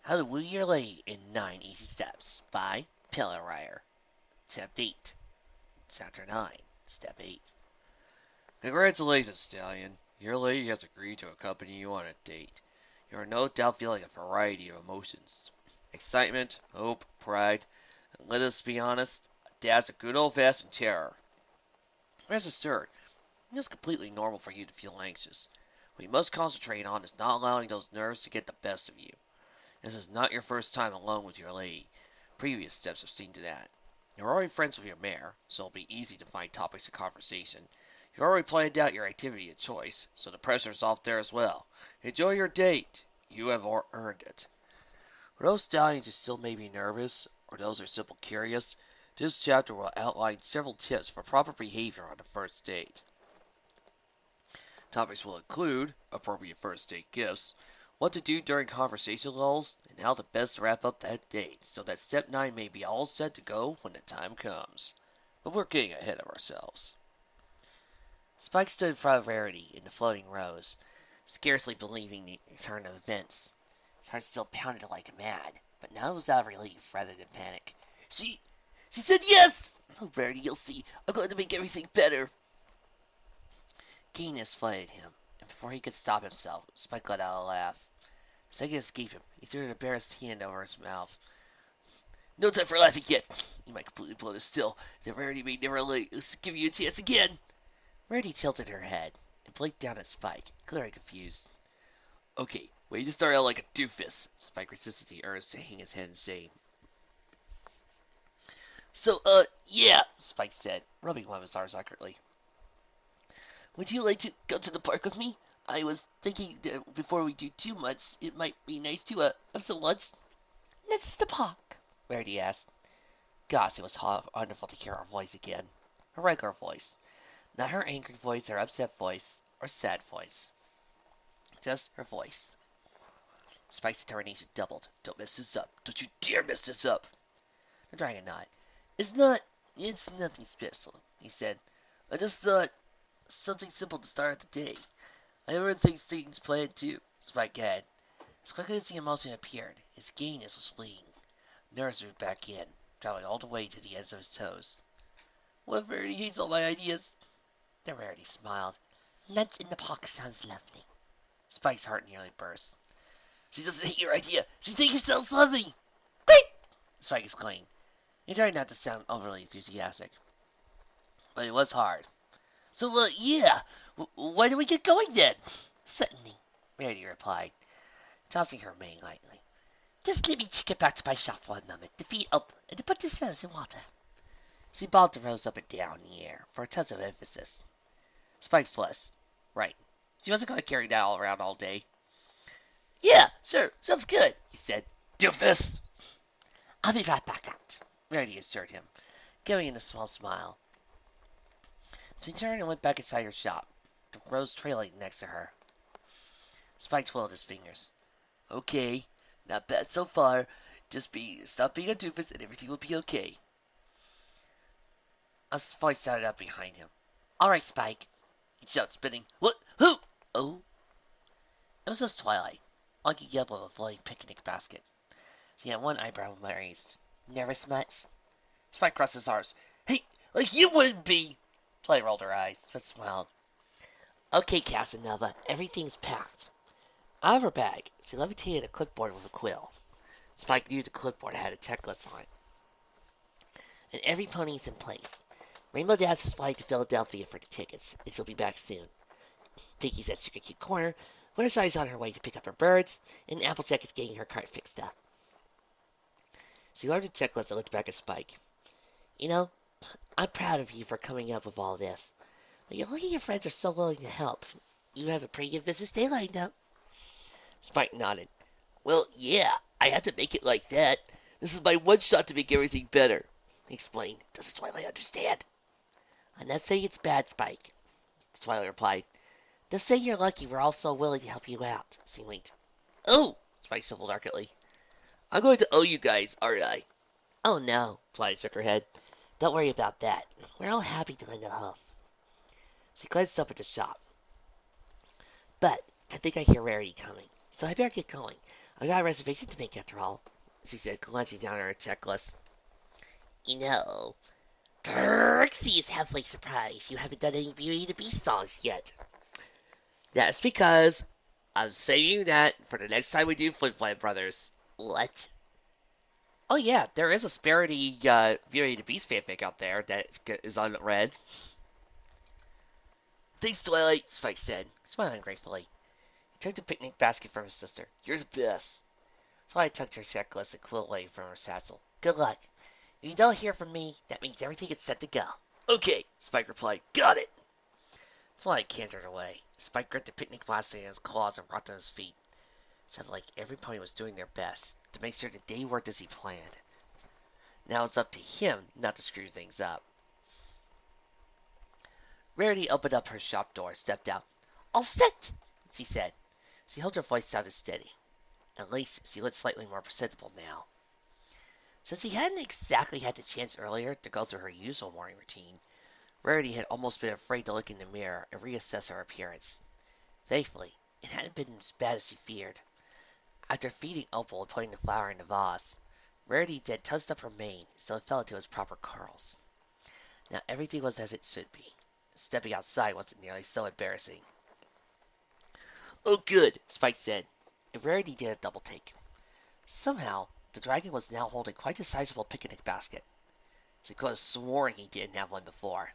How to Woo Your Lady in 9 Easy Steps by Paleowriter. Step 8. Chapter 9. Step 8. Congratulations, Stallion. Your lady has agreed to accompany you on a date. You are no doubt feeling a variety of emotions. Excitement, hope, pride, and let us be honest, a dash of good old-fashioned terror. Rest assured, it is completely normal for you to feel anxious. What you must concentrate on is not allowing those nerves to get the best of you. This is not your first time alone with your lady. Previous steps have seen to that. You're already friends with your mare, so it'll be easy to find topics of conversation. You've already planned out your activity of choice, so the pressure's off there as well. Enjoy your date. You have earned it. For those stallions who still may be nervous, or those who are simply curious, this chapter will outline several tips for proper behavior on the first date. Topics will include appropriate first date gifts, what to do during conversation lulls, and how to best wrap up that date so that step 9 may be all set to go when the time comes. But we're getting ahead of ourselves. Spike stood in front of Rarity in the floating rose, scarcely believing the turn of events. His heart still pounded like mad, but now it was out of relief rather than panic. She said yes! Oh, Rarity, you'll see. I'm going to make everything better. Keenness flooded him, and before he could stop himself, Spike let out a laugh. A second escaped him. He threw an embarrassed hand over his mouth. No time for laughing yet. You might completely blow this still. The Rarity may never give you a chance again. Rarity tilted her head and blinked down at Spike, clearly confused. Okay, way to start out like a doofus. Spike resisted the urge to hang his head in shame. So, yeah, Spike said, rubbing one of his arms awkwardly. Would you like to go to the park with me? I was thinking that before we do too much, it might be nice to, have some lunch. Let's the park, Rarity asked. Gosh, it was wonderful to hear her voice again. Her regular voice. Not her angry voice, or upset voice, or sad voice. Just her voice. Spike's determination doubled. Don't mess this up. Don't you dare mess this up. The dragon nodded. It's nothing special, he said. I just thought something simple to start the day. I never think things planned too, Spike had. As quickly as the emotion appeared, his gayness was fleeing. Nerves moved back in, traveling all the way to the ends of his toes. What if Rarity hates all my ideas? Then Rarity smiled. Lunch in the park sounds lovely. Spike's heart nearly burst. She doesn't hate your idea. She thinks it sounds lovely. Great! Spike exclaimed. He tried not to sound overly enthusiastic. But it was hard. So, yeah. Why don't we get going then? Certainly, Rarity replied, tossing her mane lightly. Just let me get back to my shop for a moment, to feet up, and to put this rose in water. She bobbed the rose up and down in the air for a touch of emphasis. Spike flushed. Right. She wasn't going to carry that all around all day. Yeah, sure, sounds good, he said. Doofus! I'll be right back out, Rarity assured him, giving him a small smile. She turned and went back inside her shop, the rose trailing next to her. Spike twirled his fingers. Okay, not bad so far. Stop being a doofus and everything will be okay. A voice sounded up behind him. All right, Spike, he shouted, spinning. What? Who? Oh. It was just Twilight, walking up with a floating picnic basket. She had one eyebrow raised. Nervous much? Spike crossed his arms. Hey, like you wouldn't be! Twilight rolled her eyes, but smiled. Okay, Casanova, everything's packed. Out of her bag, she levitated a clipboard with a quill. Spike knew the clipboard had a checklist on it. And every pony's in place. Rainbow Dash is flying to Philadelphia for the tickets, and she'll be back soon. Pinky's at Sugar Cube Corner. Winterside's on her way to pick up her birds, and Applejack is getting her cart fixed up. She lowered the checklist and looked back at Spike. You know, I'm proud of you for coming up with all this. But your lucky your friends are so willing to help. You have a pretty good business day lined up. Spike nodded. Well, yeah, I had to make it like that. This is my one shot to make everything better, he explained. Does Twilight understand? I'm not saying it's bad, Spike, Twilight replied. Just say you're lucky we're all so willing to help you out, she winked. Oh, Spike sniffled archly. I'm going to owe you guys, aren't I? Oh no, Twilight shook her head. Don't worry about that. We're all happy to lend a hoof. She glanced up at the shop. But I think I hear Rarity coming, so I better get going. I got a reservation to make after all, she said, glancing down at her checklist. You know, Trixie is halfway surprised you haven't done any Beauty and the Beast songs yet. That's because I'm saving that for the next time we do Flip Flam Brothers. What? Oh yeah, there is a Sparity Beauty and the Beast fanfic out there that is unread. Thanks, Twilight, Spike said, smiling gratefully. He took the picnic basket from his sister. You're the best. Twilight tucked her checklist and quilt away from her satchel. Good luck. If you don't hear from me, that means everything is set to go. Okay, Spike replied. Got it. Twilight cantered away. Spike gripped the picnic basket in his claws and rocked on his feet. It sounded like every pony was doing their best to make sure the day worked as he planned. Now it's up to him not to screw things up. Rarity opened up her shop door and stepped out. All set, she said. She held her voice sounded steady. At least she looked slightly more presentable now. Since she hadn't exactly had the chance earlier to go through her usual morning routine, Rarity had almost been afraid to look in the mirror and reassess her appearance. Thankfully, it hadn't been as bad as she feared. After feeding Opal and putting the flower in the vase, Rarity had touched up her mane so it fell into its proper curls. Now everything was as it should be. Stepping outside wasn't nearly so embarrassing. Oh good, Spike said, and Rarity did a double take. Somehow, the dragon was now holding quite a sizable picnic basket. She could have sworn he didn't have one before.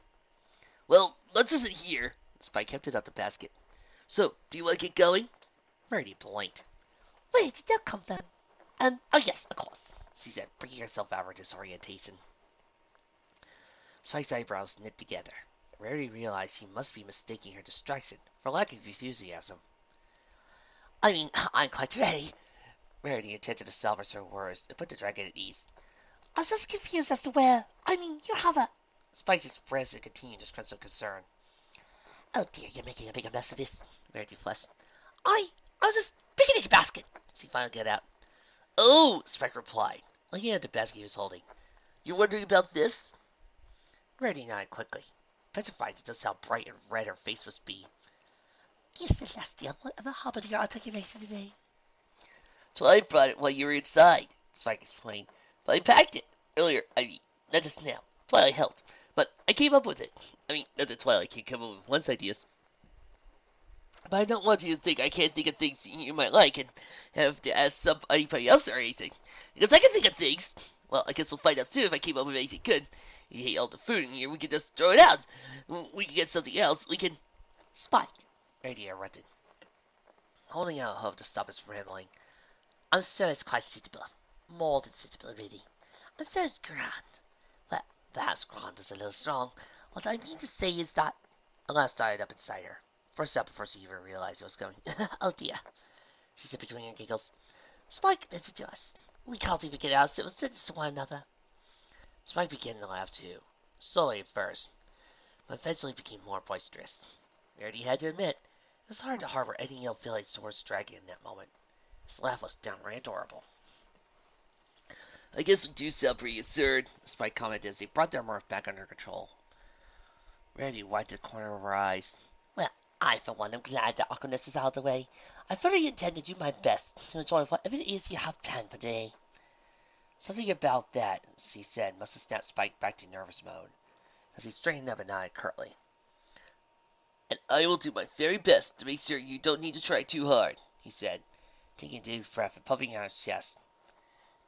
Well, lunch isn't here. Spike emptied out the basket. So, do you want to get going? Rarity blinked. Where did that come from? Oh yes, of course, she said, bringing herself out of her disorientation. Spike's eyebrows knit together. Rarity realized he must be mistaking her distraction for lack of enthusiasm. I mean, I'm quite ready. Rarity attempted to salvage her words and put the dragon at ease. I was just confused as to where. You have a. Spike's expression continued to scrunch some concern. Oh dear, you're making a bigger mess of this, Rarity flushed. I was just picnic basket, she finally got out. Oh, Spike replied, looking at the basket he was holding. You're wondering about this? Rarity nodded quickly, petrified at just how bright and red her face must be. Dear Celestial, whatever happened to your articulation today? So I brought it while you were inside, Spike explained. But I packed it earlier, not just now. Twilight helped. But I came up with it. Not that Twilight can't come up with one's ideas. But I don't want you to think I can't think of things you might like and have to ask anybody else or anything. Because I can think of things. Well, I guess we'll find out soon if I came up with anything good. You hate all the food in here, we can just throw it out. We can get something else. We can... Spike, Rarity interrupted, holding out hope to stop his rambling. I'm sure it's quite suitable. More than suitable, really. I'm sure it's grand. Well, perhaps grand is a little strong. What I mean to say is that... A laugh started up inside her. First up before she even realized it was coming. Oh dear, she said between her giggles. Spike, listen to us. We can't even get out of civil sentence to one another. Spike began to laugh too. Slowly at first, but eventually became more boisterous. Rarity had to admit, it was hard to harbor any ill feelings towards the dragon in that moment. His laugh was downright adorable. I guess we do sound pretty absurd, Spike commented as he brought their mirth back under control. Rarity wiped the corner of her eyes. Well, I, for one, am glad that awkwardness is out of the way. I fully intend to do my best to enjoy whatever it is you have planned for today. Something about that, she said, must have snapped Spike back to nervous mode, as he straightened up and nodded curtly. And I will do my very best to make sure you don't need to try too hard, he said, taking a deep breath and puffing out his chest.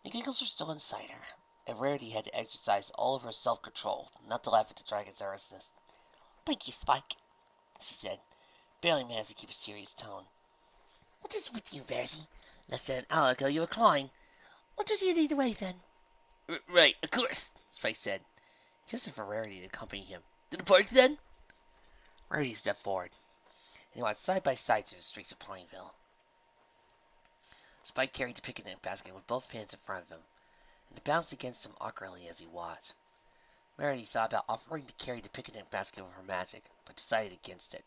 The giggles were still inside her, and Rarity had to exercise all of her self-control not to laugh at the dragon's earnestness. Thank you, Spike, she said, barely managed to keep a serious tone. What is with you, Rarity? Less than an hour ago you were crying. What did you lead away then? Right, of course, Spike said, just for Rarity to accompany him. To the park then? Rarity stepped forward, and they walked side by side through the streets of Ponyville. Spike carried the picnic basket with both hands in front of him, and it bounced against him awkwardly as he watched. Rarity thought about offering to carry the picnic basket with her magic, but decided against it.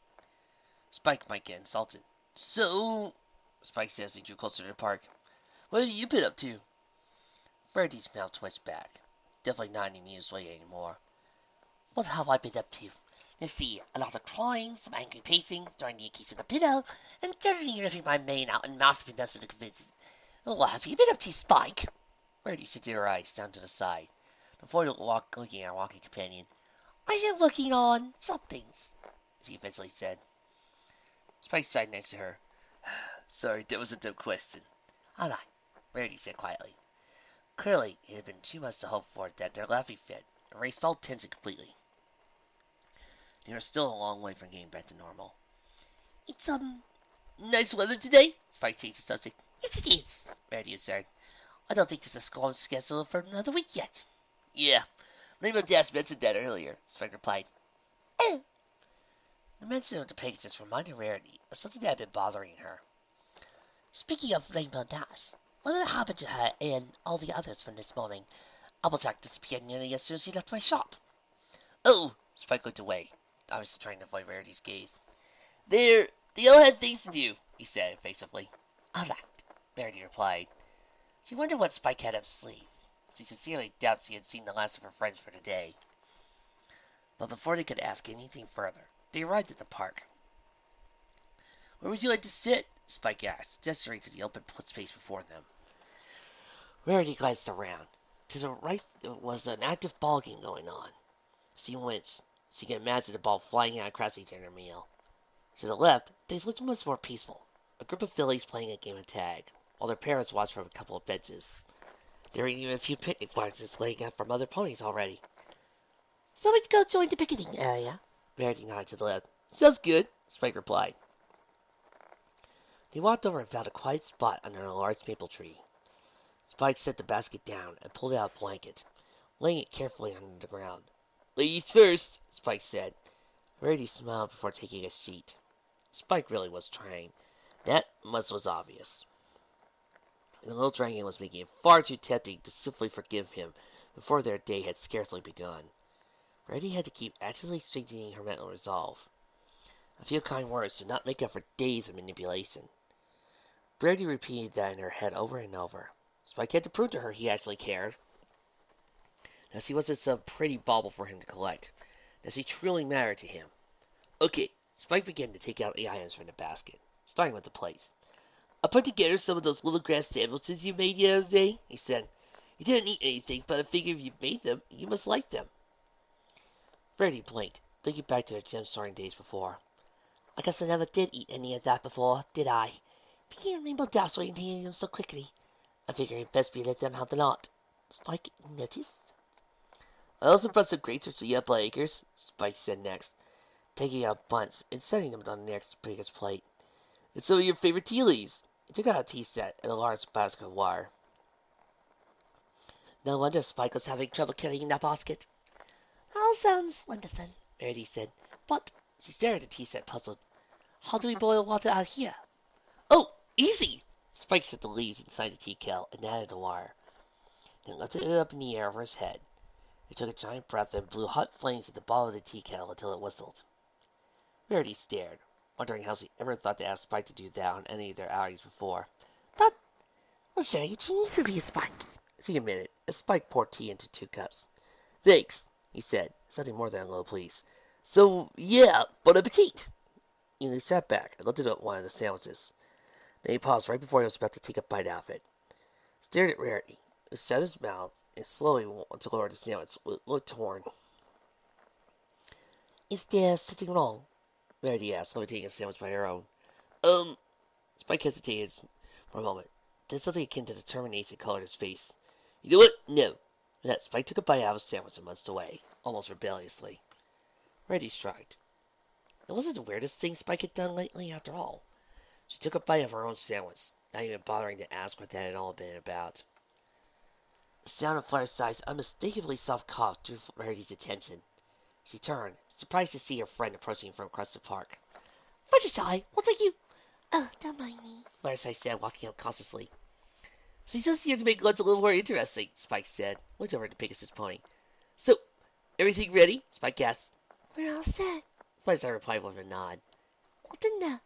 Spike might get insulted. So, Spike said as he drew closer to the park, what have you been up to? Rarity's mouth twitched back, definitely not in an amused way anymore. What have I been up to? Let's see, a lot of crying, some angry pacing, throwing the keys in the pillow, and generally letting my mane out in massive investment convinces. Well, what have you been up to, Spike? Rarity shifted her eyes down to the side, before looking at her walking companion. I am looking on some things, she eventually said. Spike sighed next to her. Sorry, that was a dumb question. All right, Rarity said quietly. Clearly, it had been too much to hope for that their laughing fit erased all tension completely. They were still a long way from getting back to normal. It's, nice weather today, Spike changed the subject. Yes, it is, Rarity observed. I don't think there's a school scheduled for another week yet. Yeah, Rainbow Dash mentioned that earlier, Spike replied. Oh. The mention of the Pegasus reminded Rarity of something that had been bothering her. Speaking of Rainbow Dash, what had happened to her and all the others from this morning? Applejack disappeared nearly as soon as he left my shop. Oh, Spike looked away, obviously trying to avoid Rarity's gaze. They all had things to do, he said evasively. All right, Rarity replied. She wondered what Spike had up his sleeve. She sincerely doubted she had seen the last of her friends for today. But before they could ask anything further, they arrived at the park. Where would you like to sit? Spike asked, gesturing to the open space before them. Rarity glanced around. To the right was an active ball game going on. She winced. She could imagine the ball flying out across each other meal. To the left, things looked much more peaceful. A group of fillies playing a game of tag, while their parents watched from a couple of benches. There were even a few picnic boxes laying out from other ponies already. So let's go join the picnicking area. Rarity nodded to the left. Sounds good, Spike replied. They walked over and found a quiet spot under a large maple tree. Spike set the basket down and pulled out a blanket, laying it carefully on the ground. Ladies first, Spike said. Rarity smiled before taking a seat. Spike really was trying. That much was obvious. The little dragon was making it far too tempting to simply forgive him before their day had scarcely begun. Rarity had to keep actively strengthening her mental resolve. A few kind words did not make up for days of manipulation. Rarity repeated that in her head over and over. Spike had to prove to her he actually cared. That she wasn't some pretty bauble for him to collect. That she truly mattered to him. Okay, Spike began to take out the items from the basket, starting with the plates. I put together some of those little grass sandwiches you made the other day, he said. You didn't eat anything, but I figured if you made them, you must like them. Rarity blinked, thinking back to their gem sorting days before. I guess I never did eat any of that before, did I? Being Rainbow Dash and eating them so quickly. I figured it'd best be let them have the lot. Spike noticed. I also brought some grapes for Sia Acres, Spike said next, taking out bunts and setting them on the next biggest plate. And some of your favorite tea leaves. He took out a tea set and a large basket of wire. No wonder Spike was having trouble carrying that basket. All sounds wonderful, Rarity said. But, she stared at the tea set, puzzled. How do we boil water out here? Oh, easy! Spike set the leaves inside the tea kettle and added the wire. Then lifted it up in the air over his head. He took a giant breath and blew hot flames at the bottom of the tea kettle until it whistled. Rarity stared, wondering how she ever thought to ask Spike to do that on any of their outings before. That was very ingenious of you, Spike, she admitted, as Spike poured tea into 2 cups. Thanks, he said, something more than a little pleased. So, yeah, bon appetit! He sat back and lifted up one of the sandwiches. Then he paused right before he was about to take a bite out of it. Stared at Rarity, who shut his mouth and slowly to lower the sandwich, looked torn. Is there something wrong? Rarity asked, slowly taking a sandwich by her own. Spike hesitated for a moment. Then something akin to determination colored his face. You know what? No. With that, Spike took a bite out of his sandwich and munched away, almost rebelliously. Rarity shrugged. It wasn't the weirdest thing Spike had done lately, after all. She took a bite of her own sandwich, not even bothering to ask what that had all been about. The sound of Fireside's unmistakably soft cough drew Rarity's attention. She turned, surprised to see her friend approaching from across the park. Fireside, what are you? Oh, don't mind me, Fireside said, walking up cautiously. She's just here to make lunch a little more interesting, Spike said, looked over at the Pegasus pony. So, everything ready? Spike asked. We're all set, Fireside replied with a nod. Well done now.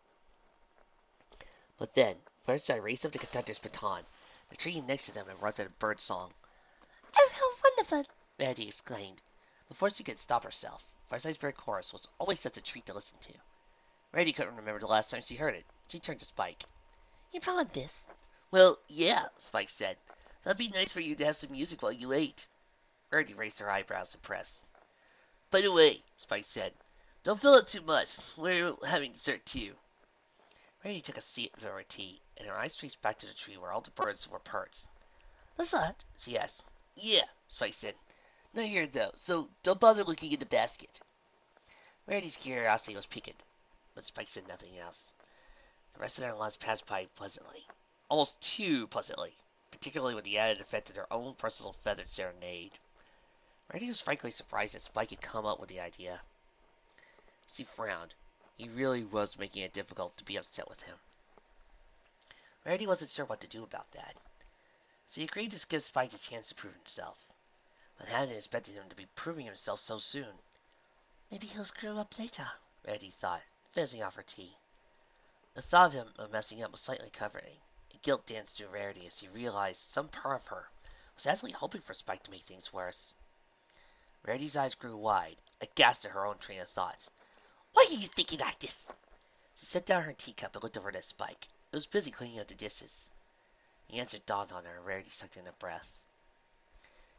But then, Fireside raised up the conductor's baton, the tree next to them, and wrote a bird song. Oh, how wonderful! Rarity exclaimed. Before she could stop herself, Fireside's bird chorus was always such a treat to listen to. Rarity couldn't remember the last time she heard it. She turned to Spike. You found this? Well, yeah, Spike said. That'd be nice for you to have some music while you ate. Rarity raised her eyebrows, impressed. By the way, Spike said, don't fill it too much. We're having dessert too. Rarity took a seat of her tea, and her eyes traced back to the tree where all the birds were perched. That's that? She asked. Yeah, Spike said. Not here though, so don't bother looking in the basket. Rarity's curiosity was piqued, but Spike said nothing else. The rest of their lunch passed by pleasantly. Almost too pleasantly, particularly with the added effect of their own personal feathered serenade. Rarity was frankly surprised that Spike had come up with the idea. She frowned. He really was making it difficult to be upset with him. Rarity wasn't sure what to do about that, so he agreed to give Spike a chance to prove himself, but hadn't expected him to be proving himself so soon. Maybe he'll screw up later, Rarity thought, finishing off her tea. The thought of him messing up was slightly comforting, and guilt danced through Rarity as she realized some part of her was actually hoping for Spike to make things worse. Rarity's eyes grew wide, aghast at her own train of thought. Why are you thinking like this? She set down her teacup and looked over at Spike. It was busy cleaning up the dishes. The answer dawned on her, and Rarity sucked in a breath.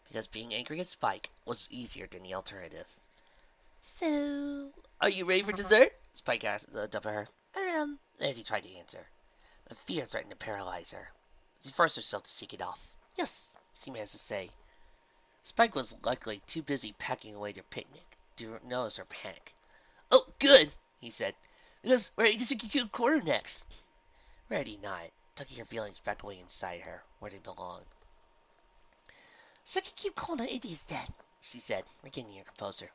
Because being angry at Spike was easier than the alternative. So, are you ready for dessert? Spike asked up at her. Rarity tried to answer, but fear threatened to paralyze her. She forced herself to shake it off. Yes, she managed to say. Spike was luckily too busy packing away their picnic to notice her panic. Oh, good, he said, because we're eating the cute corner next. Rarity nodded, tucking her feelings back away inside her, where they belonged. Such a cute corner it is, then, she said, regaining her composure.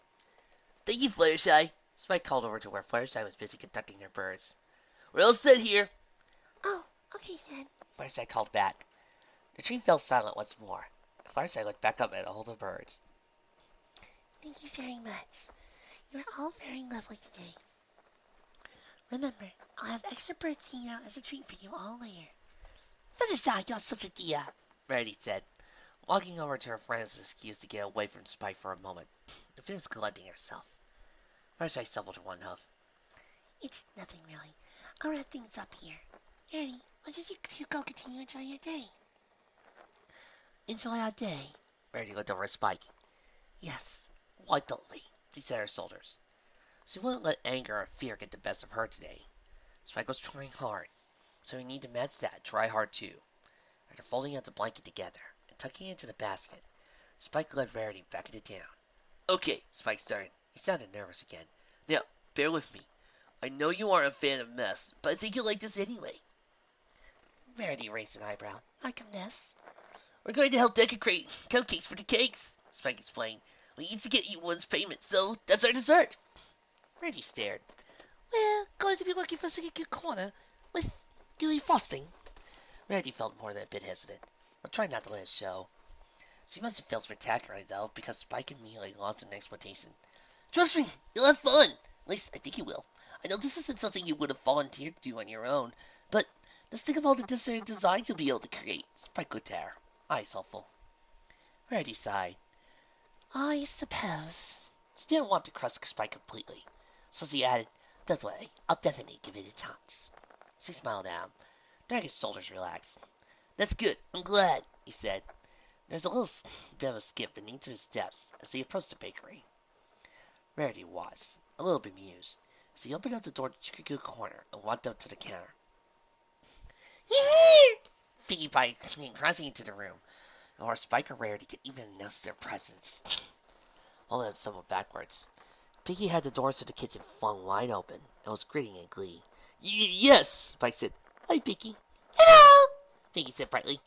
Thank you, Fluttershy. Spike called over to where Fluttershy was busy conducting her birds. We're all set here. Oh, okay then, Fluttershy called back. The tree fell silent once more. Fluttershy looked back up at all the birds. Thank you very much. You are all very lovely today. Remember, I'll have extra bird seed as a treat for you all later. Fluttershy, you're such a dear, Rarity said, walking over to her friend as an excuse to get away from Spike for a moment, and finish collecting herself. Fluttershy stumbled to one hoof. It's nothing really. I'll wrap things up here. Rarity, why don't you go continue enjoy your day? Enjoy our day? Rarity looked over at Spike. Yes, why don't we? She set her shoulders. She wouldn't let anger or fear get the best of her today. Spike was trying hard, so he needed to match that, try hard too. After folding out the blanket together and tucking it into the basket, Spike led Rarity back into town. Okay, Spike started. He sounded nervous again. Now, bear with me. I know you aren't a fan of mess, but I think you'll like this anyway. Rarity raised an eyebrow. Like a mess? We're going to help decorate cupcakes for the cakes, Spike explained. We each get one's payment, so that's our dessert. Rarity stared. We're going to be looking for such a cute corner with gooey frosting. Rarity felt more than a bit hesitant, but tried not to let it show. She must have felt spectacular, though, because Spike immediately lost an explanation. Trust me, you'll have fun. At least, I think you will. I know this isn't something you would have volunteered to do on your own, but just think of all the different designs you'll be able to create. Spike looked at her, eyes hopeful. Rarity sighed. I suppose. She didn't want to crush Spike completely, so she added, That's why I'll definitely give it a chance. She smiled at him. Dragon's shoulders relaxed. That's good, I'm glad, he said. There's a little bit of a skip beneath his steps as he approached the bakery. Rarity watched, a little bemused, as he opened up the door to Chicken Corner and walked up to the counter. Piggy Pie came crashing into the room, and where Spike and Rarity could even announce their presence. Holding them somewhat backwards. Piggy had the doors to the kitchen flung wide open and was grinning in glee. Yes, Spike said. Hi, Piggy. Hello, Piggy said brightly.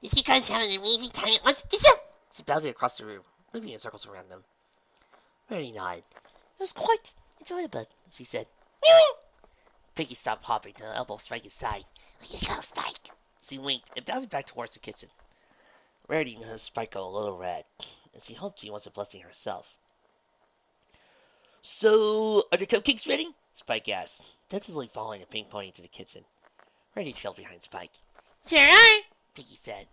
Did you guys have an amazing time at lunch, did you? She bounded across the room, moving in circles around them. Rarity nodded. It was quite enjoyable, she said. Piggy stopped hopping to elbow Spike's side. Here you go, Spike. She winked and bounded back towards the kitchen. Rarity noticed Spike go a little red, and she hoped she wasn't blushing herself. So, are the cupcakes ready? Spike asked, tentatively following the pink pony into the kitchen. Rarity trailed behind Spike. Sure are, Piggy said.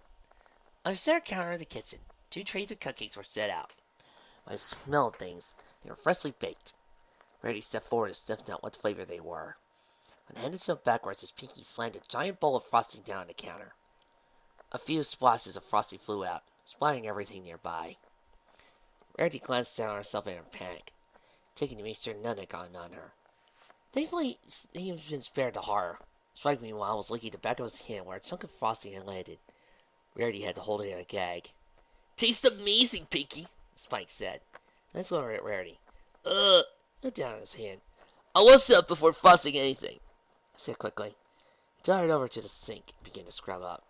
On the center counter of the kitchen, 2 trays of cupcakes were set out. By the smell of things, they were freshly baked. Rarity stepped forward to sniff out what flavor they were. When handed himself backwards, his pinky slammed a giant bowl of frosting down on the counter. A few splashes of frosty flew out, splattering everything nearby. Rarity glanced down at herself in a panic, taking to make sure none had gotten on her. Thankfully, he had been spared the horror. Spike, meanwhile, was licking the back of his hand where a chunk of frosting had landed. Rarity had to hold it in a gag. Tastes amazing, Pinky, Spike said. Let's look at Rarity. Put down his hand. I wash up before frosting anything, he said quickly. He darted over to the sink and began to scrub up.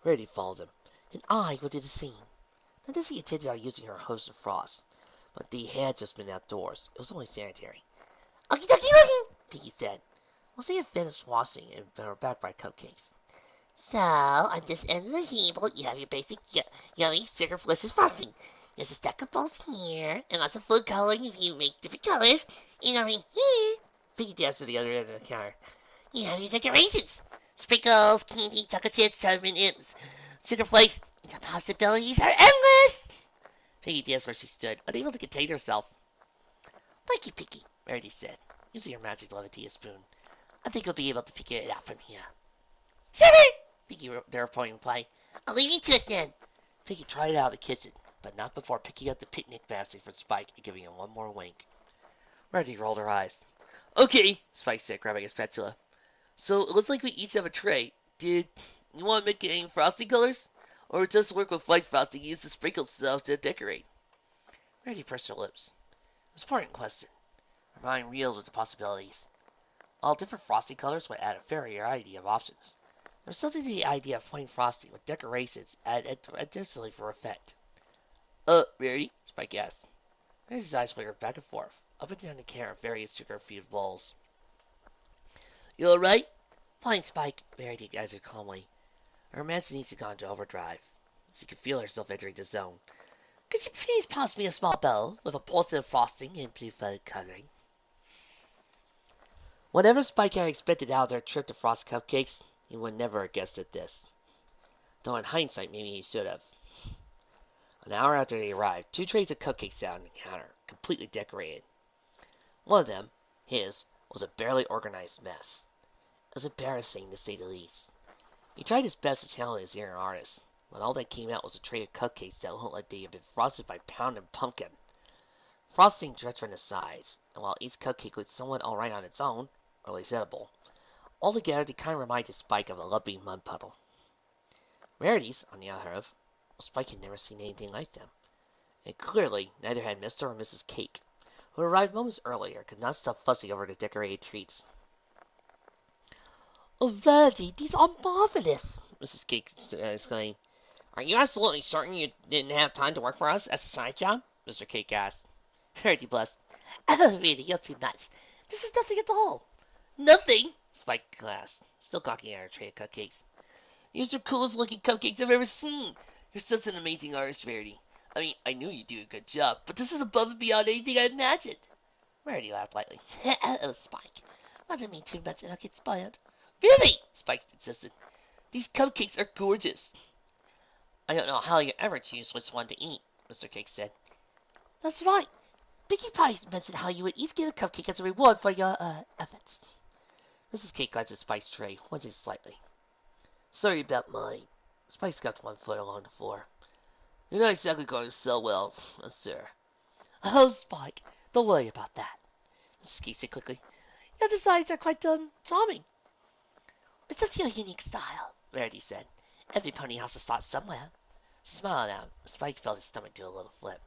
Rarity followed him, and I would do the same. Not that she intended on using her hose to frost, but they had just been outdoors. It was only sanitary. Okie dokie dokie, Pinky said. We'll see you finished washing and we're back by cupcakes. So, on this end of the table, you have your basic yummy sugar-delicious frosting. There's a stack of balls here, and lots of food coloring if you make different colors. And over here, Pinky danced to the other end of the counter. You have your decorations. Sprinkles, candy, chocolate chips, cinnamon imps, sugar flakes. The possibilities are endless. Pinky danced where she stood, unable to contain herself. Thank you, Pinky, Rarity said, using her magic Levitia spoon. I think we'll be able to figure it out from here. Sure, Pinky thereupon replied. I'll leave you to it then. Pinky tried it out of the kitchen, but not before picking up the picnic basket for Spike and giving him one more wink. Rarity rolled her eyes. Okay, Spike said, grabbing his spatula. So it looks like we each have a tray. Did you want to make it any frosting colors? Or just work with white frosting and use the sprinkle stuff to decorate? Rarity pursed her lips. It was an important question. Her mind reeled with the possibilities. All different frosting colors would add a variety of options. There was something to the idea of plain frosting with decorations added additionally for effect. Rarity? Spike asked. Rarity's eyes flickered back and forth, up and down the counter of various sugar-infused bowls. You alright? Fine, Spike, Rarity answered calmly. Her imagination had gone into overdrive. She could feel herself entering the zone. Could you please pass me a small bowl with a portion of frosting and blue food coloring? Whatever Spike had expected out of their trip to Frost Cupcakes, he would never have guessed at this. Though in hindsight, maybe he should have. An hour after they arrived, 2 trays of cupcakes sat on the counter, completely decorated. One of them, his, was a barely organized mess. It was embarrassing, to say the least. He tried his best to channel his inner artist, but all that came out was a tray of cupcakes that looked like they had been frosted by pound and pumpkin. Frosting dripped from the sides, and while each cupcake was somewhat alright on its own, or at least edible, altogether they kind of reminded Spike of a lumpy mud puddle. Rarities, on the other hand, Spike had never seen anything like them, and clearly neither had Mr. or Mrs. Cake, who arrived moments earlier, could not stop fussing over the decorated treats. Oh, Rarity, these are marvelous, Mrs. Cake exclaimed. Are you absolutely certain you didn't have time to work for us as a side job? Mr. Cake asked. Rarity blushed. Oh, really, you're too nuts. This is nothing at all. Nothing? Spike glanced, still gawking at her tray of cupcakes. These are the coolest looking cupcakes I've ever seen. You're such an amazing artist, Rarity. I mean, I knew you'd do a good job, but this is above and beyond anything I imagined. Rarity laughed lightly. Oh, Spike. I didn't mean too much and I'll get spoiled. Really? Spike insisted. These cupcakes are gorgeous. I don't know how you ever choose which one to eat, Mr. Cake said. That's right. Pinkie Pie mentioned how you would each get a cupcake as a reward for your, efforts. Mrs. Cake glanced at Spike's tray, wincing slightly. Sorry about mine. Spike scuffed one foot along the floor. You're not exactly going to sell well, sir. Oh, Spike, don't worry about that, Mrs. Cake said quickly. Your designs are quite, charming. It's just your unique style, Rarity said. Every pony has to start somewhere. She smiled out. Spike felt his stomach do a little flip.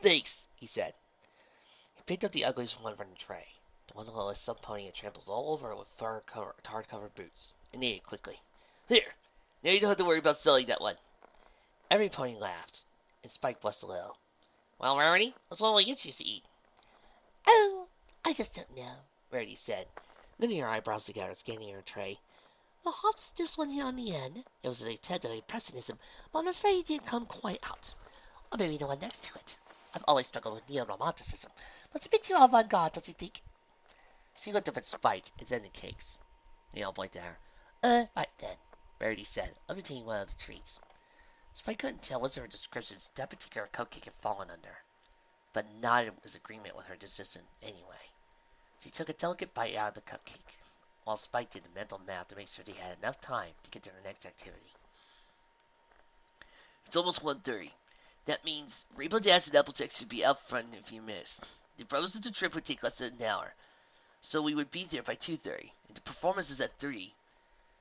Thanks, he said. He picked up the ugliest one from the tray, the one that looked like some pony had trampled all over it with tar-covered boots, and ate it quickly. There! Now you don't have to worry about selling that one. Every pony laughed, and Spike blushed a little. Well, Rarity, what's one will you choose to eat? Oh, I just don't know, Rarity said, knitting her eyebrows together, scanning her tray. Perhaps this one here on the end. It was an attempt at impressionism, but I'm afraid it didn't come quite out. Or maybe the one next to it. I've always struggled with neo-romanticism, but it's a bit too avant-garde, don't you think? She looked up at Spike, and then the cakes. They all pointed at her. Right then, Rarity said, imitating one of the treats. Spike couldn't tell which of her descriptions that particular cupcake had fallen under, but nodded his agreement with her decision anyway. She took a delicate bite out of the cupcake. while Spike did the mental math to make sure they had enough time to get to their next activity. It's almost 1:30. That means Rainbow Dash and Applejack should be out front in a few minutes. They promised that the trip would take less than an hour, so we would be there by 2:30, and the performance is at 3.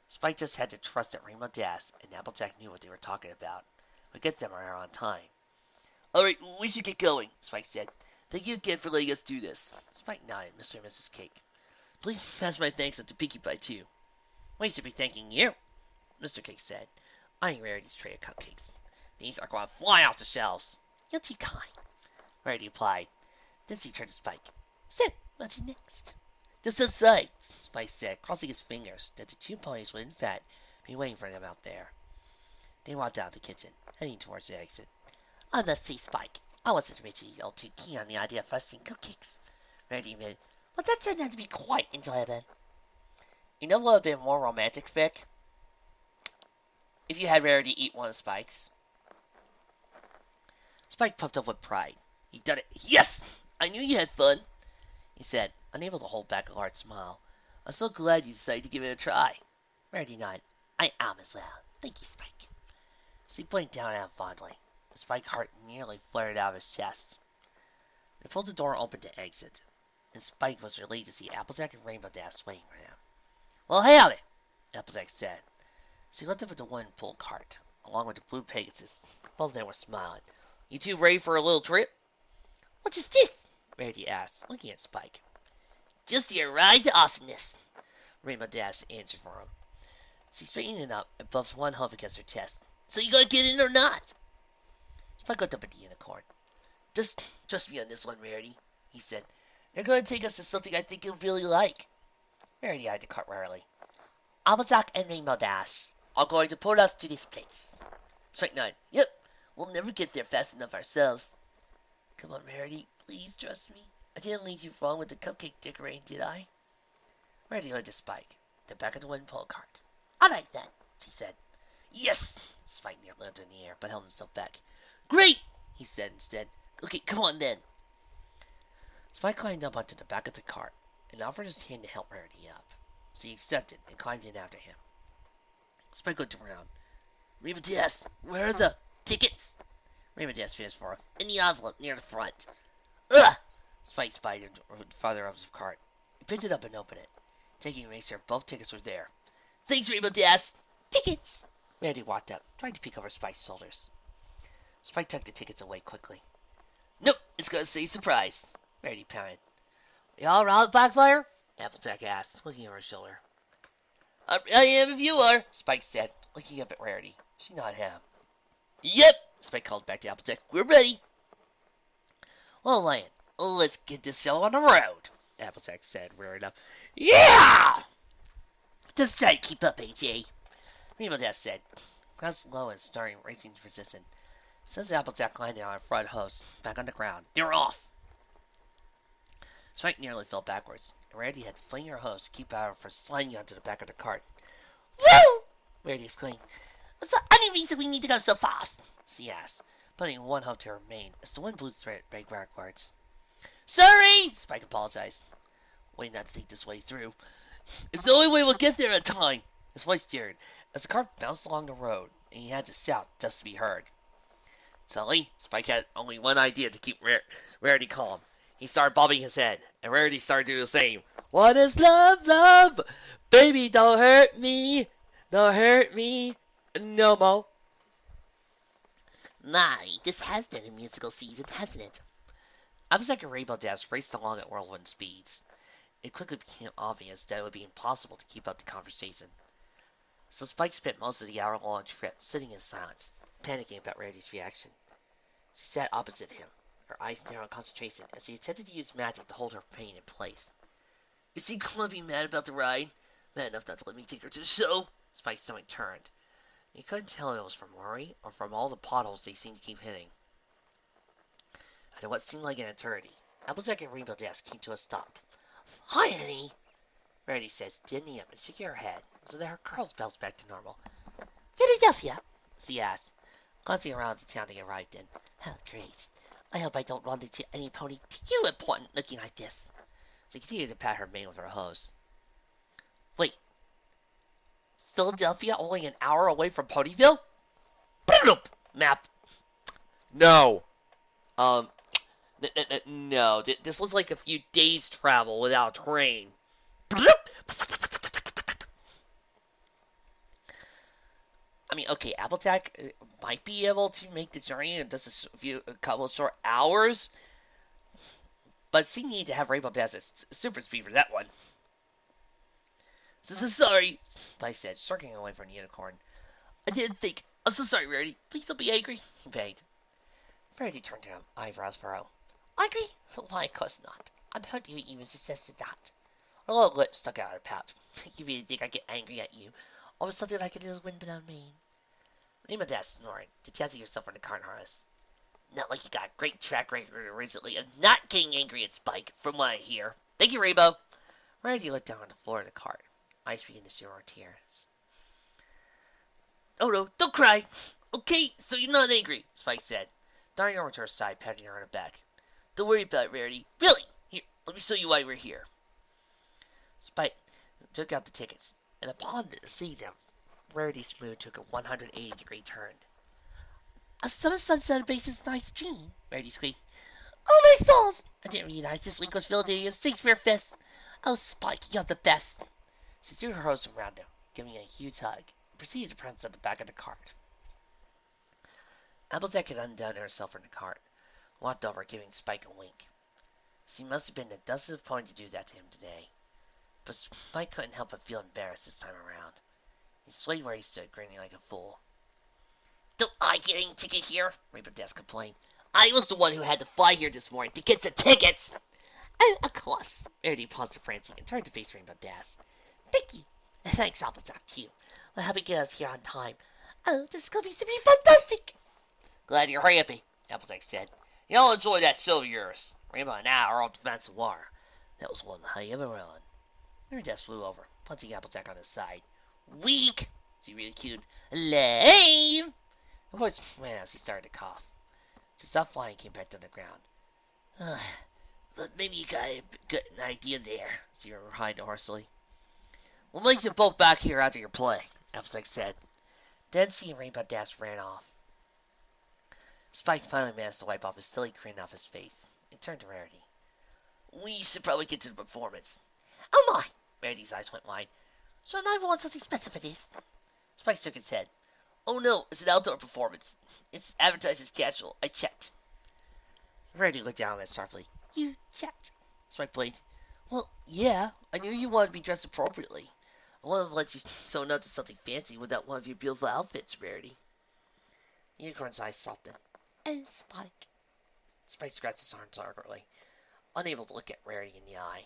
Spike just had to trust that Rainbow Dash and Applejack knew what they were talking about. We'll get them there on time. Alright, we should get going, Spike said. Thank you again for letting us do this. Spike nodded, Mr. and Mrs. Cake. Please pass my thanks on to Pinkie Pie, too. We should be thanking you, Mr. Cake said, eyeing Rarity's tray of cupcakes. These are going to fly off the shelves. You're too kind, Rarity replied. Then she turned to Spike. So, what's next? Just outside, Spike said, crossing his fingers that the 2 ponies would in fact be waiting for them out there. They walked out of the kitchen, heading towards the exit. I must see Spike. I wasn't originally all too keen on the idea of frosting cupcakes, Rarity admitted, but that turned out to be quite enjoyable. You know what would have been more romantic, Vic? If you had Rarity eat one of Spike's. Spike puffed up with pride. He'd done it. Yes! I knew you had fun, he said, unable to hold back a large smile. I'm so glad you decided to give it a try. Rarity nodded. I am as well. Thank you, Spike. So he blinked down at him fondly. The Spike heart nearly flared out of his chest. They pulled the door open to exit, and Spike was relieved to see Applejack and Rainbow Dash waiting for him. Well, howdy, Applejack said. She looked up at the wooden pull cart, along with the blue Pegasus. Both of them were smiling. You two ready for a little trip? What is this? Rarity asked, looking at Spike. Just your ride to awesomeness, Rainbow Dash answered for him. She straightened up and bumped one hoof against her chest. So you gonna get in or not? Spike looked up at the unicorn. Just trust me on this one, Rarity, he said. They're gonna take us to something I think you'll really like. Rarity eyed the cart warily. Applejack and Rainbow Dash are going to put us to this place. Spike nodded. Yep, we'll never get there fast enough ourselves. Come on, Rarity, please trust me. I didn't lead you wrong with the cupcake decorating, did I? Rarity led to Spike, the back of the wooden pull cart. All right, then, she said. Yes! Spike nearly landed in the air, but held himself back. Great! He said instead. Okay, come on then. Spike climbed up onto the back of the cart and offered his hand to help Rarity up. So he accepted and climbed in after him. Spike looked around. Rainbow Dash, where are the tickets? Rainbow Dash finished for him. In the envelope near the front. Ugh! Spike spied farther up his cart. He picked it up and opened it, taking to make sure both tickets were there. Thanks, Rainbow Dash. Tickets! Rarity walked up, trying to peek over Spike's shoulders. Spike tucked the tickets away quickly. Nope, it's gonna say surprise, Rarity pouted. You all around, Blackfire? Applejack asked, looking over his shoulder. I am if you are, Spike said, looking up at Rarity. She nodded at him. Yep, Spike called back to Applejack. We're ready. Well, Lion, let's get this show on the road, Applejack said, rearing up. Yeah! Just try to keep up, AJ, Rainbow Dash said. Ground low and starting racing resistant. Since Applejack landed on a front hose, back on the ground. They're off! Spike nearly fell backwards, and Rarity had to fling her hose to keep out from sliding onto the back of the cart. Woo! Rarity exclaimed. What's the only reason we need to go so fast? She asked, putting one hoof to her mane as the wind blew straight backwards. Sorry! Spike apologized, waiting not to think this way through. It's the only way we'll get there in time. His voice stirred as the cart bounced along the road, and he had to shout just to be heard. Suddenly, Spike had only one idea to keep Rarity calm. He started bobbing his head, and Rarity started doing the same. What is love, love? Baby, don't hurt me. Don't hurt me no more. My, this has been a musical season, hasn't it? Applejack and Rainbow Dash raced along at whirlwind speeds. It quickly became obvious that it would be impossible to keep up the conversation. So Spike spent most of the hour-long trip sitting in silence, panicking about Rarity's reaction. She sat opposite him, her eyes narrowed in concentration as she attempted to use magic to hold her pain in place. Is she gonna be mad about the ride? Mad enough not to let me take her to the show? Spike's stomach turned. He couldn't tell if it was from worry or from all the potholes they seemed to keep hitting. After what seemed like an eternity, Applejack and Rainbow Dash came to a stop. Finally! Rarity said, standing up and shaking her head so that her curls bounced back to normal. Philadelphia? She asked, glancing around the town to get arrived in. Oh, great. I hope I don't run into any pony too important looking like this. She continued to pat her mane with her hose. Wait, Philadelphia only an hour away from Ponyville? Bloop! Map. No. Um, no. This looks like a few days travel without a train. I mean, okay, Applejack might be able to make the journey in just a couple of short hours, but she need to have Rainbow Dash super speed for that one. So sorry, Spike said, shrinking away from the unicorn. I didn't think. I'm so sorry, Rarity. Please don't be angry. He begged. Rarity turned to him, eyebrows furrowed. Angry? Why, of course not. I'm hurt you even suggested that. Her little lip stuck out her pouch. You really think I get angry at you? Or something like a little wind blown rain? Rainbow Dash snored, detaching herself from the cart harness. Not like you got a great track record recently of not getting angry at Spike, from what I hear. Thank you, Rainbow. Rarity looked down on the floor of the cart, eyes beginning to show her tears. Oh no, don't cry. Okay, so you're not angry, Spike said, darting over to her side, patting her on her back. Don't worry about it, Rarity. Really? Here, let me show you why we're here. Spike took out the tickets, and upon seeing them, Rarity's mood took a 180-degree turn. A summer sunset base is nice dream, Rarity squeaked. Oh my stars! I didn't realize this week was Philadelphia's Shakespeare Fest. Oh, Spike, you're the best. She threw her arms around him, giving him a huge hug, and proceeded to prance at the back of the cart. Applejack had undone herself from the cart, walked over, giving Spike a wink. She must have been the dozenth pony to do that to him today. But Spike couldn't help but feel embarrassed this time around. He swayed where he stood, grinning like a fool. Don't I get any ticket here? Rainbow Dash complained. I was the one who had to fly here this morning to get the tickets. Oh, of course. Rarity paused for prancing and turned to face Rainbow Dash. Thank you. Thanks, Applejack, too. For helping get us here on time. Oh, this is going to be fantastic. Glad you're happy, Applejack said. You'll enjoy that show of yours. Rainbow and I are off to find some water. That was one hell of a run. Rainbow Dash flew over, punching Applejack on his side. Weak! She really cute. Lame! Her voice ran as he started to cough. She stopped flying and came back to the ground. But maybe you got an idea there, she replied hoarsely. We'll meet you both back here after your play, Applejack said. Then she and Rainbow Dash ran off. Spike finally managed to wipe off his silly grin off his face and turned to Rarity. We should probably get to the performance. Oh my! Rarity's eyes went wide. So I want something special for this. Spike shook his head. Oh no, it's an outdoor performance. It's advertised as casual. I checked. Rarity looked down at him sharply. You checked? Spike blinked. Well, yeah. I knew you wanted to be dressed appropriately. I wanted to let you sew up to something fancy without one of your beautiful outfits, Rarity. The unicorn's eyes softened. Oh, Spike. Spike scratched his arm awkwardly, unable to look at Rarity in the eye.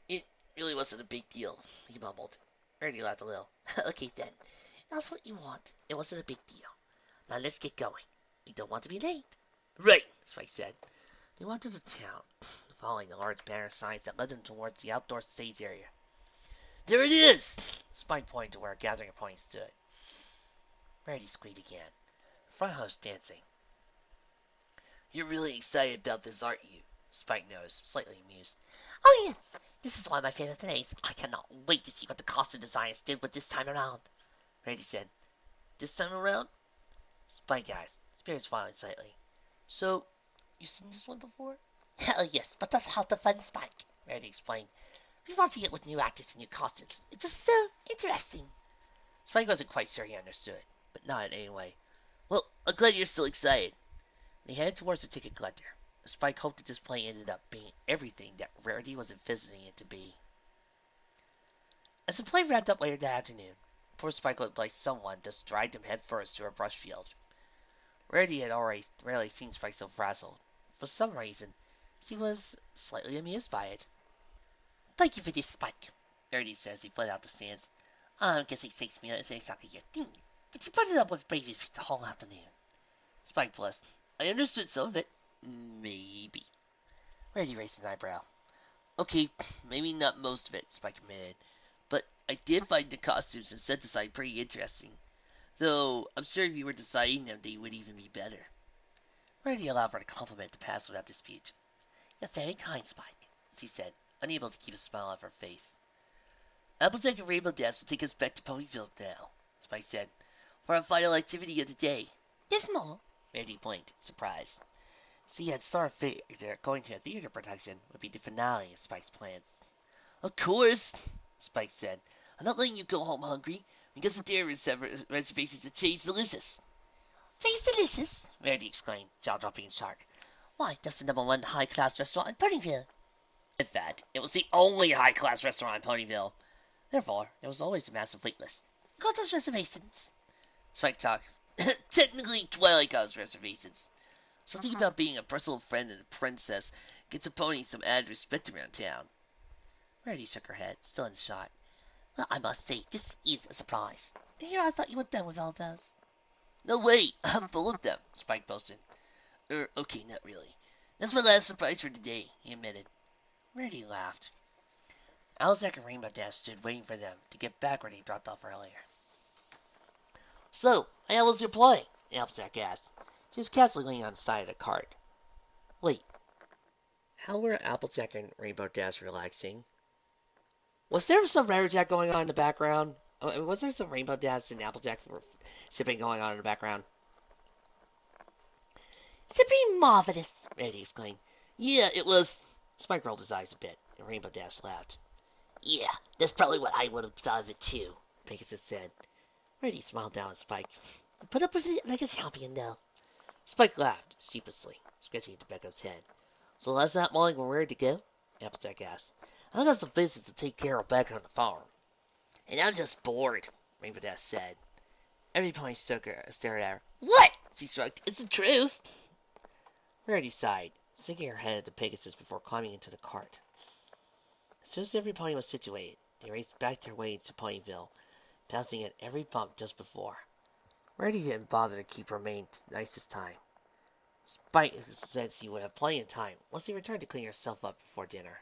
It really wasn't a big deal, he mumbled. Rarity laughed a little. Okay then. That's what you want. It wasn't a big deal. Now let's get going. We don't want to be late. Right, Spike said. They went to the town, following the large banner signs that led them towards the outdoor stage area. There it is! Spike pointed to where a gathering of ponies stood. Rarity squeaked again. The front host dancing. You're really excited about this, aren't you? Spike noticed, slightly amused. Oh yes, this is one of my favorite things. I cannot wait to see what the costume designers did with this time around. Rarity said, This time around? Spike asked, spirits falling slightly. So, you've seen this one before? Hell yes, but that's how the fun, Spike, Rarity explained. We want to get with new actors and new costumes. It's just so interesting. Spike wasn't quite sure he understood, but nodded anyway. Well, I'm glad you're still excited. They headed towards the ticket collector. Spike hoped the display ended up being everything that Rarity was envisioning it to be. As the play wrapped up later that afternoon, poor Spike looked like someone just dragged him headfirst to a brush field. Rarity had already rarely seen Spike so frazzled. For some reason, she was slightly amused by it. Thank you for this, Spike, Rarity said as he fled out the stands. I'm guessing 6 minutes isn't exactly your thing, but you brought it up with bravery the whole afternoon. Spike blushed. I understood some of it. Maybe. Rarity raised an eyebrow. Okay, maybe not most of it, Spike admitted. But I did find the costumes and set design pretty interesting. Though, I'm sure if you were deciding them, they would even be better. Rarity allowed for the compliment to pass without dispute. You're very kind, Spike, she said, unable to keep a smile off her face. Applejack and Rainbow Dash will take us back to Ponyville now, Spike said, for our final activity of the day. There's more. Rarity blinked, surprised. See, had Star figured that going to a theater production would be the finale of Spike's plans. Of course, Spike said. I'm not letting you go home hungry, because the theater reservations at Chase Delicious. Chase Delicious? Rarity exclaimed, jaw dropping in shock. Why, that's the #1 high-class restaurant in Ponyville. In fact, it was the only high-class restaurant in Ponyville. Therefore, there was always a massive wait list. Got those reservations? Spike talked. Technically, Twilight got his reservations. Something about being a personal friend and a princess gets a pony some added respect around town. Rarity shook her head, still in shock. Well, I must say, this is a surprise. Here I thought you were done with all those. No way, I'm full of them, Spike boasted. Okay, not really. That's my last surprise for today, he admitted. Rarity laughed. Applejack and Rainbow Dash stood waiting for them to get back where they dropped off earlier. So, how was your play? Applejack asked. She was casually leaning on the side of the cart. Wait, how were Applejack and Rainbow Dash relaxing? Was there some Rarity going on in the background? Was there some Rainbow Dash and Applejack sipping going on in the background? Simply marvelous, Rarity exclaimed. Yeah, it was. Spike rolled his eyes a bit, and Rainbow Dash laughed. Yeah, that's probably what I would have thought of it too, Pegasus said. Rarity smiled down at Spike. Put up with it like a champion, though. Spike laughed, sheepishly, scratching at Tobacco's head. So last night morning when we were to go? Applejack asked. I got some business to take care of back on the farm. And I'm just bored, Rainbow Dash said. Every pony stared at her. What? She shrugged. It's the truth. Rarity sighed, sinking her head into Pegasus before climbing into the cart. As soon as every pony was situated, they raced back their way to Ponyville, passing at every bump just before. Rarity didn't bother to keep her mane nice this time. Spike said she would have plenty of time once she returned to clean herself up before dinner.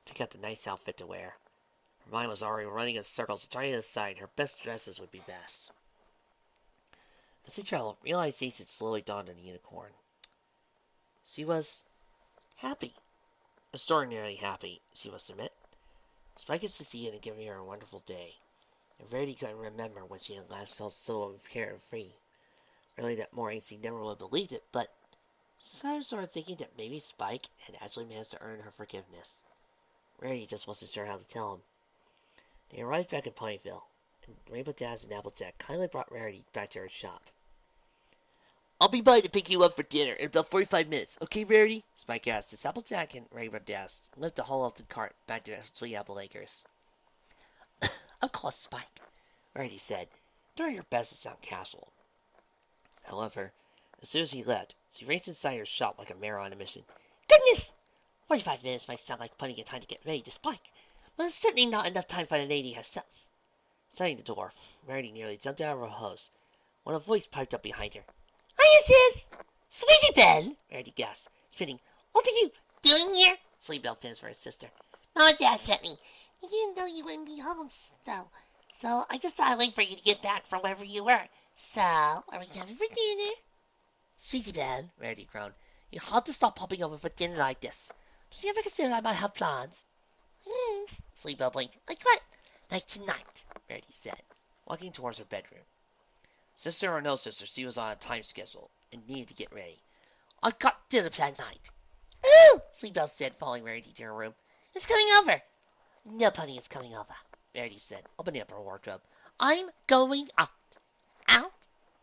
Pick out the nice outfit to wear. Her mind was already running in circles, trying to decide her best dresses would be best. As they traveled, realization slowly dawned on the unicorn. She was happy. Extraordinarily happy, she must admit. Spike had succeeded in giving her a wonderful day, and Rarity couldn't remember when she had last felt so carefree. Really, that morning she never would have believed it, but she started thinking that maybe Spike had actually managed to earn her forgiveness. Rarity just wasn't sure how to tell him. They arrived back in Ponyville, and Rainbow Dash and Applejack kindly brought Rarity back to her shop. I'll be by to pick you up for dinner in about 45 minutes, okay, Rarity? Spike asked as Applejack and Rainbow Dash left the haul of the cart back to Sweet Apple Acres. Of course, Spike, Rarity said, doing her best to sound casual. However, as soon as he left, she raced inside her shop like a mare on a mission. Goodness! 45 minutes might sound like plenty of time to get ready to Spike, but it's certainly not enough time for the lady herself. Shutting the door, Rarity nearly jumped out of her hose when a voice piped up behind her. Hiya, sis! Sweetie Belle! Rarity gasped, spinning. What are you doing here? Sweet Belle finished for her sister. Mom and Dad sent me. You didn't know you wouldn't be home, so I just thought I'd wait for you to get back from wherever you were. So, are we having for dinner? Sweetie Belle, Rarity groaned. You have to stop popping over for dinner like this. Don't you ever consider I might have plans? Thanks. Sweet Belle blinked. Like what? Like tonight, Rarity said, walking towards her bedroom. Sister or no sister, she was on a time schedule and needed to get ready. I got dinner plans tonight. Ooh! Sweet Belle said, following Rarity to her room. It's coming over. No pony is coming over, Rarity said, opening up her wardrobe. I'm going out. Out?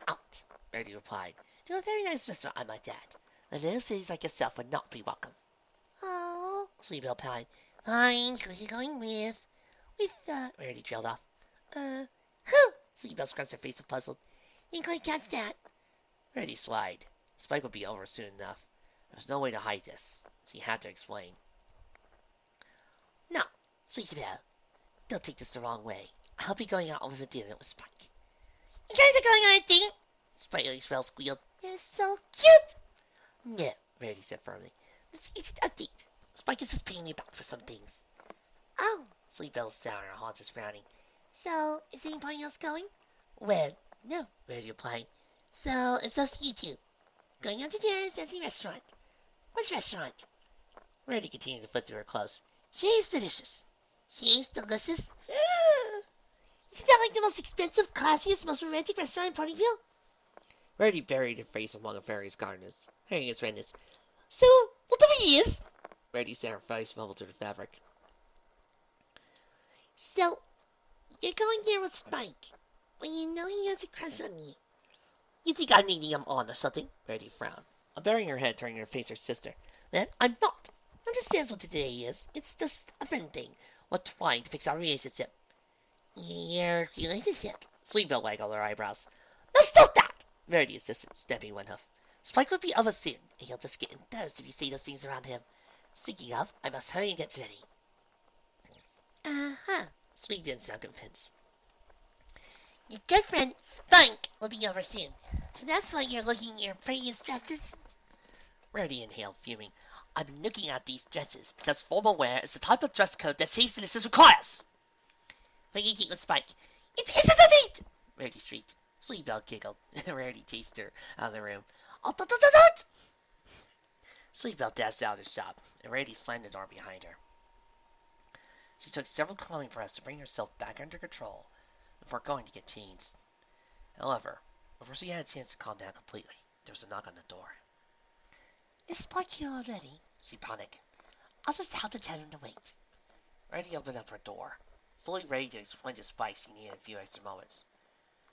Out, Rarity replied. To a very nice restaurant, I might add. A little cities like yourself would not be welcome. Oh, Sweet Belle pine. Fine, who are you going with? Rarity trailed off. Who? Sweet Belle scrunched her face and puzzled. Didn't quite catch that. Rarity swayed. Spike would be over soon enough. There was no way to hide this, so he had to explain. No, Sweet Belle, don't take this the wrong way. I'll be going out over dinner with Spike. You guys are going on a date? Spike Belle squealed. You're so cute. No, Rarity said firmly. It's a date. Spike is just paying me back for some things. Oh, Sweet Belle sounded, her haunches frowning. So, is anybody else going? Well, no, Rarity replied. So, it's just you two. Going out to dinner at a fancy restaurant. Which restaurant? Rarity continued to flip through her clothes. She's delicious. Cheese, delicious. Isn't that like the most expensive, classiest, most romantic restaurant in Ponyville? Rarity buried her face among a various gardeners, hearing his redness. So, whatever he is, Rarity said her face mumbled through the fabric. So, you're going there with Spike, but you know he has a crush on you. You think I'm leading him on or something? Rarity frowned, burying her head, turning her face to her sister. Then I'm not. Understands what today is. It's just a friend thing. We're trying to fix our relationship. Your relationship? Sweetbell waggled her eyebrows. Now stop that! Rarity insisted, snapping one hoof. Spike would be of us soon, and he'll just get embarrassed if you say those things around him. Speaking of, I must hurry and get ready. Uh-huh. Sweet didn't sound convinced. Your good friend, Spike, will be over soon. So that's why you're looking at your prettiest dresses? Rarity inhaled, fuming. I've been looking at these dresses because formal wear is the type of dress code that Ceaseless requires. But you date with Spike. It isn't a date! Rarity shrieked. Sweetbell giggled. Rarity chased her out of the room. Oh, don't! Sweetbell dashed out of the shop, and Rarity slammed the door behind her. She took several calming breaths to bring herself back under control before going to get changed. However, before she had a chance to calm down completely, there was a knock on the door. Is Spike here already? She panicked. I'll just have to tell him to wait. Rarity opened up her door, fully ready to explain to Spike she needed a few extra moments.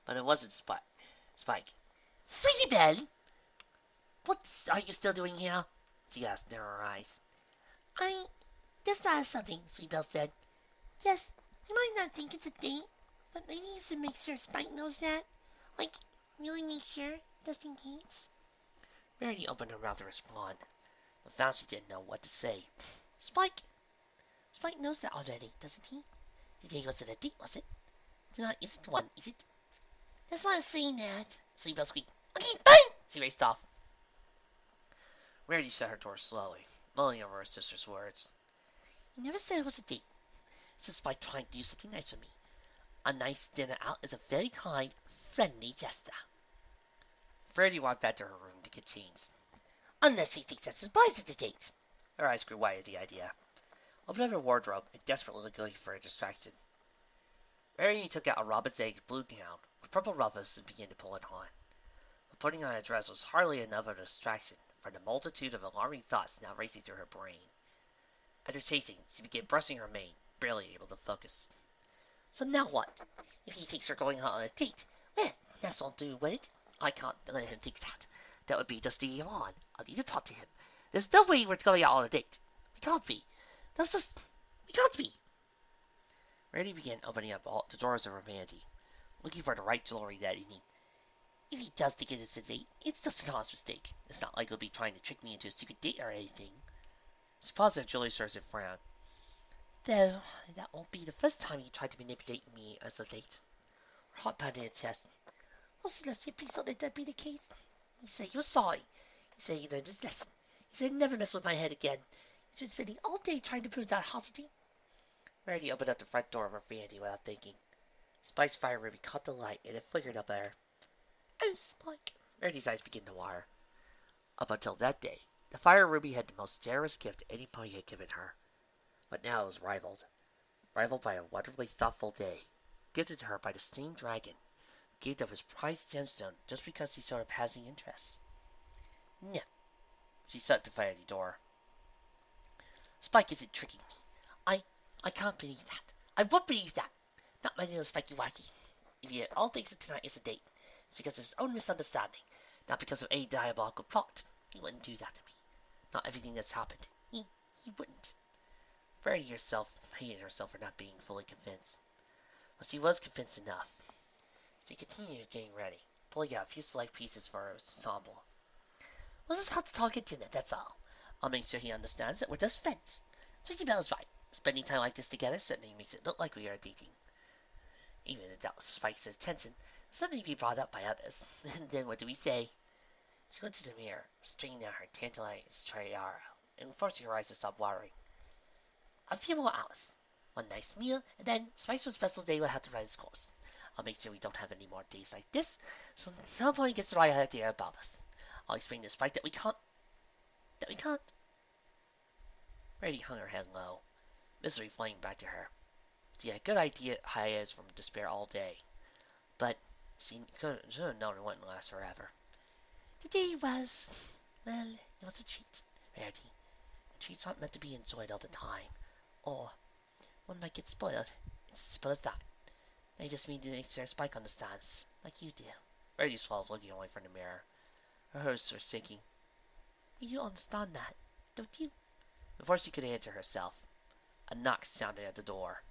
But it wasn't Spike. Sweetie Belle! What are you still doing here? She asked, narrowing her eyes. I just thought of something, Sweetbell said. Yes, you might not think it's a date, but maybe you should make sure Spike knows that. Like, really make sure, just in case. Rarity opened her mouth to respond, but found she didn't know what to say. Spike knows that already, doesn't he? Today wasn't a date, was it? Tonight isn't one, is it? That's not saying that, Sweetbell squeaked. Okay, fine! She raced off. Rarity shut her door slowly, mulling over her sister's words. You never said it was a date. This is Spike trying to do something nice for me. A nice dinner out is a very kind, friendly gesture. Rarity walked back to her room to get changed. Unless he thinks that's surprise at the date. Her eyes grew wide at the idea. Opened up her wardrobe and desperately looking for a distraction. Rarity took out a robin's egg blue gown with purple ruffles and began to pull it on. But putting on a dress was hardly enough of a distraction for the multitude of alarming thoughts now racing through her brain. After chasing, she began brushing her mane, barely able to focus. So now what? If he thinks we're going out on a date, well, that's not do with it. I can't let him think that. That would be just leading him on. I need to talk to him. There's no way we're going out on a date. We can't be. We can't be. Rarity began opening up all the doors of her vanity, looking for the right jewelry that evening. If he does think it is a date, it's just an honest mistake. It's not like he'll be trying to trick me into a secret date or anything. She paused at Julie's church and frowned. Though, that won't be the first time you tried to manipulate me as of late. Her heart pounded in her chest. Oh, Celestia, please don't let that be the case. He said he was sorry. He said he learned his lesson. He said never mess with my head again. He's been spending all day trying to prove that hostility. Rarity opened up the front door of her vanity without thinking. Spike's fire ruby caught the light and it flickered up at her. Oh, Spike. Rarity's eyes began to water. Up until that day, the fire ruby had the most generous gift any pony had given her. But now it was rivaled by a wonderfully thoughtful day, gifted to her by the same dragon, who gave up his prized gemstone just because he showed a passing interest. No, she shut the vanity door. Spike isn't tricking me. I can't believe that. I won't believe that. Not my little Spiky Wacky. If he at all thinks that tonight is a date, it's because of his own misunderstanding, not because of any diabolical plot. He wouldn't do that to me. Not everything that's happened. He wouldn't. Rarity herself hated herself for not being fully convinced. But she was convinced enough. She continued getting ready, pulling out a few select pieces for her ensemble. We'll just have to talk at dinner, that's all. I'll make sure he understands that we're just friends. Sweetie Belle's right. Spending time like this together certainly makes it look like we are dating. Even if that spikes his tension, suddenly be brought up by others. And then what do we say? She went to the mirror, straightening out her tantalizing tiara, and forcing her eyes to stop watering. A few more hours. One nice meal, and then Spicer's special day will have to run its course. I'll make sure we don't have any more days like this, so nobody gets the right idea about us. I'll explain to Spike that we can't. Rarity hung her head low, misery flaming back to her. Yeah, good idea. Hiatus from despair all day. But, see, should have known it wouldn't last forever. The day was, well, it was a treat, Rarity. Treats aren't meant to be enjoyed all the time. Or, one might get spoiled. It's as simple as that. I just mean to exert spike on the stance, like you do. Rarity swallowed, looking away from the mirror. Her hers were shaking. You understand that, don't you? Before she could answer herself, a knock sounded at the door.